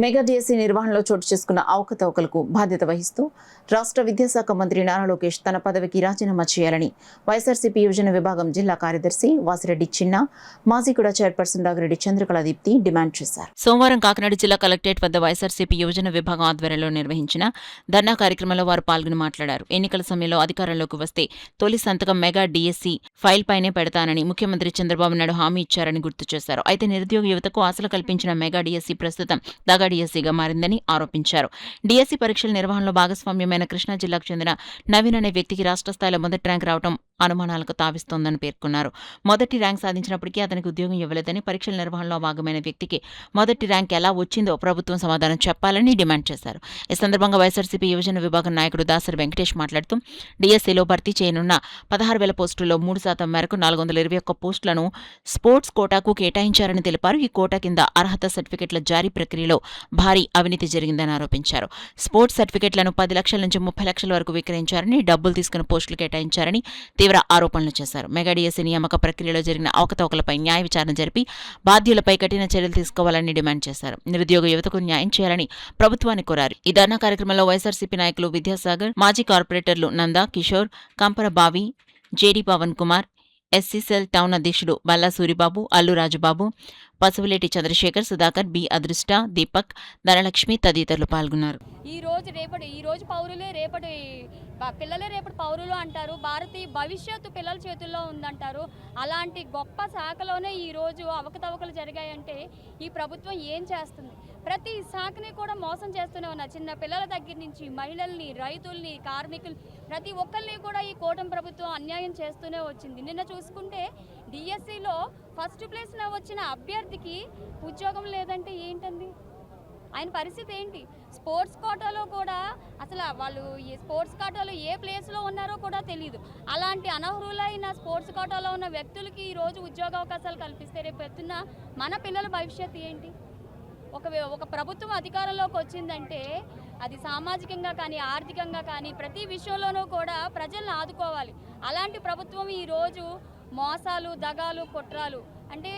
Mega DSC నిర్వహణలో చోటు చేసుకున్న అవకతవకలకు బాధ్యత వహిస్తూ రాష్ట్ర విద్యాశాఖ మంత్రి నారా లోకేష్ తన పదవికి రాజీనామా చేయాలని వైఎస్ఆర్సీపీ యువజన విభాగం జిల్లా కార్యదర్శి వాసిరెడ్డి చిన్న, మాజీగూడ చైర్పర్సన్ డాగిరెడ్డి చంద్రకళాదీప్తి డిమాండ్ చేశారు. సోమవారం కాకినాడ జిల్లా కలెక్టరేట్ వద్ద వైఎస్ఆర్సీపీ యువజన విభాగం ఆధ్వర్యంలో నిర్వహించిన ధర్నా కార్యక్రమంలో వారు పాల్గొని మాట్లాడారు. ఎన్నికల సమయంలో అధికారంలోకి వస్తే తొలి సంతకం మెగా డిఎస్సీ ఫైల్ పైనే పెడతానని ముఖ్యమంత్రి చంద్రబాబు నాయుడు హామీ ఇచ్చారని గుర్తు చేశారు. అయితే నిరుద్యోగ యువతకు ఆశలు కల్పించిన మెగా డిఎస్సీ ప్రస్తుతం దగా డిఎస్సీగా మారిందని ఆరోపించారు. డిఎస్సీ పరీక్షల నిర్వహణలో భాగస్వామ్యమైన కృష్ణా జిల్లాకు చెందిన నవీన్ అనే వ్యక్తికి రాష్ట్ర స్థాయిలో మొదటి ర్యాంక్ రావడం అనుమానాలకు తావిస్తోందని పేర్కొన్నారు. మొదటి ర్యాంక్ సాధించినప్పటికీ అతనికి ఉద్యోగం ఇవ్వలేదని, పరీక్షల నిర్వహణలో భాగమైన వ్యక్తికి మొదటి ర్యాంక్ ఎలా వచ్చిందో ప్రభుత్వం సమాధానం చెప్పాలని డిమాండ్ చేశారు. ఈ సందర్భంగా వైఎస్ఆర్సీపీ యువజన విభాగం నాయకుడు దాసరి వెంకటేష్ మాట్లాడుతూ డిఎస్సీలో భర్తీ చేయనున్న 16,000 పోస్టుల్లో 3% మేరకు 421 పోస్టులను స్పోర్ట్స్ కోటాకు కేటాయించారని తెలిపారు. ఈ కోటా కింద అర్హత సర్టిఫికెట్ల జారీ ప్రక్రియలో భారీ అవినీతి జరిగిందని ఆరోపించారు. స్పోర్ట్స్ సర్టిఫికెట్లను 10 లక్షల నుంచి 30 లక్షల వరకు విక్రయించారని, డబ్బులు తీసుకుని పోస్టులు కేటాయించారని తీవ్ర ఆరోపణలు చేశారు. మెగా డిఎస్సీ నియామక ప్రక్రియలో జరిగిన అవకతవకలపై న్యాయ విచారణ జరిపి బాధ్యులపై కఠిన చర్యలు తీసుకోవాలని డిమాండ్ చేశారు. నిరుద్యోగ యువతకు న్యాయం చేయాలని ప్రభుత్వాన్ని కోరారు. ఈ ధర్నా కార్యక్రమంలో వైఎస్ఆర్సీపీ నాయకులు విద్యాసాగర్, మాజీ కార్పొరేటర్లు Nanda, Kishore, Kampara Bavi, JD Pavan Kumar, SC cell town అధ్యక్షుడు బల్లా సూరిబాబు, అల్లు రాజుబాబు, పసుపులేటి చంద్రశేఖర్, సుధాకర్, బి అదృష్ట, దీపక్, ధనలక్ష్మి తదితరులు పాల్గొన్నారు. ఈ రోజు పౌరులే రేపటి పిల్లలే రేపటి పౌరులు అంటారు. భారతీయ భవిష్యత్తు పిల్లల చేతుల్లో ఉందంటారు. అలాంటి గొప్ప శాఖలోనే ఈ రోజు అవకతవకలు జరిగాయంటే ఈ ప్రభుత్వం ఏం చేస్తుంది? ప్రతి శాఖని కూడా మోసం చేస్తూనే ఉన్నారు. చిన్న పిల్లల దగ్గర నుంచి మహిళల్ని, రైతుల్ని, కార్మికులు ప్రతి ఒక్కరిని కూడా ఈ కూటమి ప్రభుత్వం అన్యాయం చేస్తూనే వచ్చింది. నిన్న చూసుకుంటే డిఎస్సిలో ఫస్ట్ ప్లేస్లో వచ్చిన అభ్యర్థికి ఉద్యోగం లేదంటే ఏంటండి ఆయన పరిస్థితి ఏంటి? స్పోర్ట్స్ కోటాలో కూడా అసలు వాళ్ళు ఈ స్పోర్ట్స్ కోటాలో ఏ ప్లేస్లో ఉన్నారో కూడా తెలియదు. అలాంటి అనర్హులైన స్పోర్ట్స్ కోటాలో ఉన్న వ్యక్తులకి ఈరోజు ఉద్యోగ అవకాశాలు కల్పిస్తే రేపు ఎత్తున్న మన పిల్లల భవిష్యత్తు ఏంటి? ఒక ప్రభుత్వం అధికారంలోకి వచ్చిందంటే అది సామాజికంగా కానీ, ఆర్థికంగా కానీ ప్రతి విషయంలోనూ కూడా ప్రజలను ఆదుకోవాలి. అలాంటి ప్రభుత్వం ఈరోజు మోసాలు, దగాలు, కుట్రాలు అంటే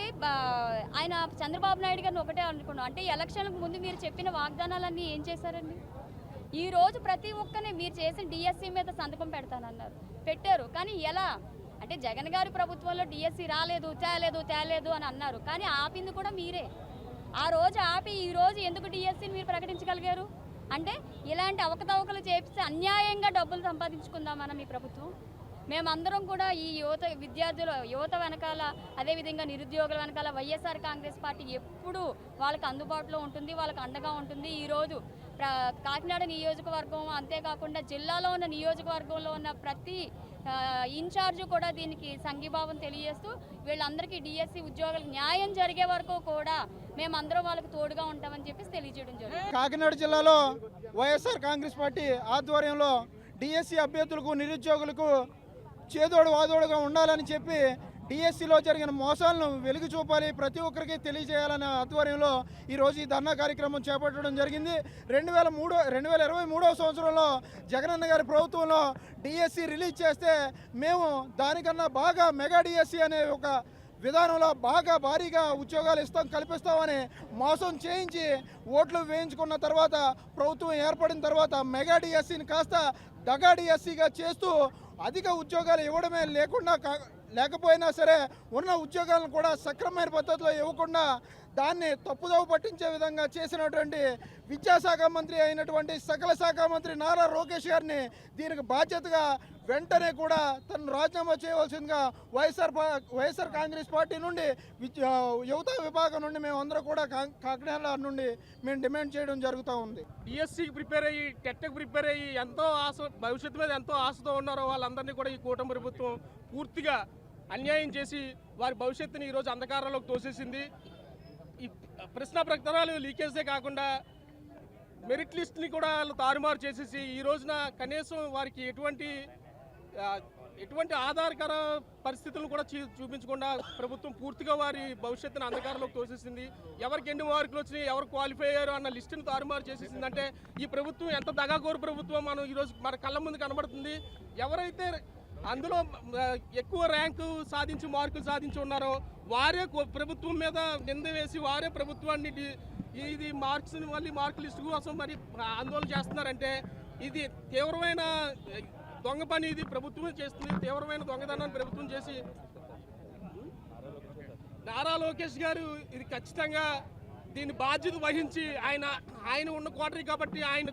ఆయన చంద్రబాబు నాయుడు గారిని ఒకటే అనుకున్నాం. అంటే ఎలక్షన్లకు ముందు మీరు చెప్పిన వాగ్దానాలన్నీ ఏం చేశారండి? ఈరోజు ప్రతి ఒక్కరిని మీరు చేసిన డిఎస్సీ మీద సంతకం పెట్టారు. కానీ ఎలా అంటే జగన్ గారి ప్రభుత్వంలో డిఎస్సీ రాలేదు, తేలేదు అని అన్నారు. కానీ ఆపింది కూడా మీరే. ఆ రోజు ఆపి ఈ రోజు ఎందుకు డిఎస్సీని మీరు ప్రకటించగలిగారు? అంటే ఇలాంటి అవకతవకలు చేపిస్తే అన్యాయంగా డబ్బులు సంపాదించుకుందామన్న మీ ప్రభుత్వం. మేమందరం కూడా ఈ యువత వెనకాల, అదేవిధంగా నిరుద్యోగుల వెనకాల వైఎస్ఆర్ కాంగ్రెస్ పార్టీ ఎప్పుడూ వాళ్ళకి అందుబాటులో ఉంటుంది, వాళ్ళకి అండగా ఉంటుంది. ఈరోజు కాకినాడ నియోజకవర్గం అంతేకాకుండా జిల్లాలో ఉన్న నియోజకవర్గంలో ఉన్న ప్రతి ఇన్ఛార్జు కూడా దీనికి సంఘీభావం తెలియజేస్తూ వీళ్ళందరికీ డిఎస్సీ ఉద్యోగాలు న్యాయం జరిగే వరకు కూడా మేమందరం వాళ్ళకి తోడుగా ఉంటామని చెప్పేసి తెలియజేయడం జరిగింది. కాకినాడ జిల్లాలో వైఎస్ఆర్ కాంగ్రెస్ పార్టీ ఆధ్వర్యంలో డిఎస్సీ అభ్యర్థులకు, నిరుద్యోగులకు చేదోడు వాదోడుగా ఉండాలని చెప్పి డిఎస్సీలో జరిగిన మోసాలను వెలుగు చూపాలి, ప్రతి ఒక్కరికి తెలియజేయాలనే ఆధ్వర్యంలో ఈరోజు ఈ ధర్నా కార్యక్రమం చేపట్టడం జరిగింది. 2023 సంవత్సరంలో జగనన్న గారి ప్రభుత్వంలో డిఎస్సీ రిలీజ్ చేస్తే మేము దానికన్నా బాగా మెగా డిఎస్సీ అనే ఒక విధానంలో బాగా భారీగా ఉద్యోగాలు కల్పిస్తామని మోసం చేయించి ఓట్లు వేయించుకున్న తర్వాత ప్రభుత్వం ఏర్పడిన తర్వాత మెగా డిఎస్సీని కాస్త దగా డిఎస్సీగా చేస్తూ అధిక ఉద్యోగాలు ఇవ్వడమే లేకపోయినా సరే ఉన్న ఉద్యోగాలను కూడా సక్రమమైన పద్ధతిలో ఇవ్వకుండా దాన్ని తప్పుదోవ పట్టించే విధంగా చేసినటువంటి విద్యాశాఖ మంత్రి అయినటువంటి సకల శాఖ మంత్రి నారా లోకేష్ గారిని దీనికి బాధ్యతగా వెంటనే కూడా తను రాజీనామా చేయవలసిందిగా వైఎస్ఆర్ కాంగ్రెస్ పార్టీ నుండి యువత విభాగం నుండి మేము అందరూ కూడా కాకినాడ నుండి మేము డిమాండ్ చేయడం జరుగుతూ ఉంది. డిఎస్సికి ప్రిపేర్ అయ్యి, టెట్కి ప్రిపేర్ అయ్యి ఎంతో భవిష్యత్తు మీద ఎంతో ఆశతో ఉన్నారో వాళ్ళందరినీ కూడా ఈ కూటమి ప్రభుత్వం పూర్తిగా అన్యాయం చేసి వారి భవిష్యత్తుని ఈరోజు అంధకారంలోకి తోసేసింది. ఈ ప్రశ్న ప్రకటనలు లీకేజే కాకుండా మెరిట్ లిస్ట్ని కూడా తారుమారు చేసేసి ఈ రోజున కనీసం వారికి ఎటువంటి ఆధారకర పరిస్థితులను కూడా చూపించకుండా ప్రభుత్వం పూర్తిగా వారి భవిష్యత్తును అంధకారంలోకి తోసేసింది. ఎవరికి ఎన్ని మార్కులు వచ్చినాయి, ఎవరు క్వాలిఫై అయ్యారు అన్న లిస్టును తారుమారు చేసేసింది. అంటే ఈ ప్రభుత్వం ఎంత దగాకోరు ప్రభుత్వం మనం ఈరోజు మన కళ్ళ ముందు కనబడుతుంది. ఎవరైతే అందులో ఎక్కువ ర్యాంకు సాధించి మార్కులు సాధించి ఉన్నారో వారే ప్రభుత్వం మీద నింద వేసి వారే ప్రభుత్వాన్ని ఇది మళ్ళీ మార్క్ లిస్ట్ కోసం మరి ఆందోళన చేస్తున్నారంటే ఇది తీవ్రమైన దొంగ పని. ఇది ప్రభుత్వమే చేస్తుంది, తీవ్రమైన దొంగతనాన్ని ప్రభుత్వం చేసి. నారా లోకేష్ గారు ఇది ఖచ్చితంగా దీని బాధ్యత వహించి ఆయన ఉన్న కోటరీ కాబట్టి ఆయన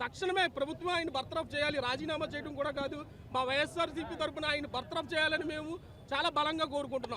తక్షణమే ప్రభుత్వం ఆయన బర్తరఫ్ చేయాలి, రాజీనామా చేయడం కూడా కాదు. మా వైఎస్ఆర్సీపీ తరఫున ఆయన బర్తరఫ్ చేయాలని మేము చాలా బలంగా కోరుకుంటున్నాం.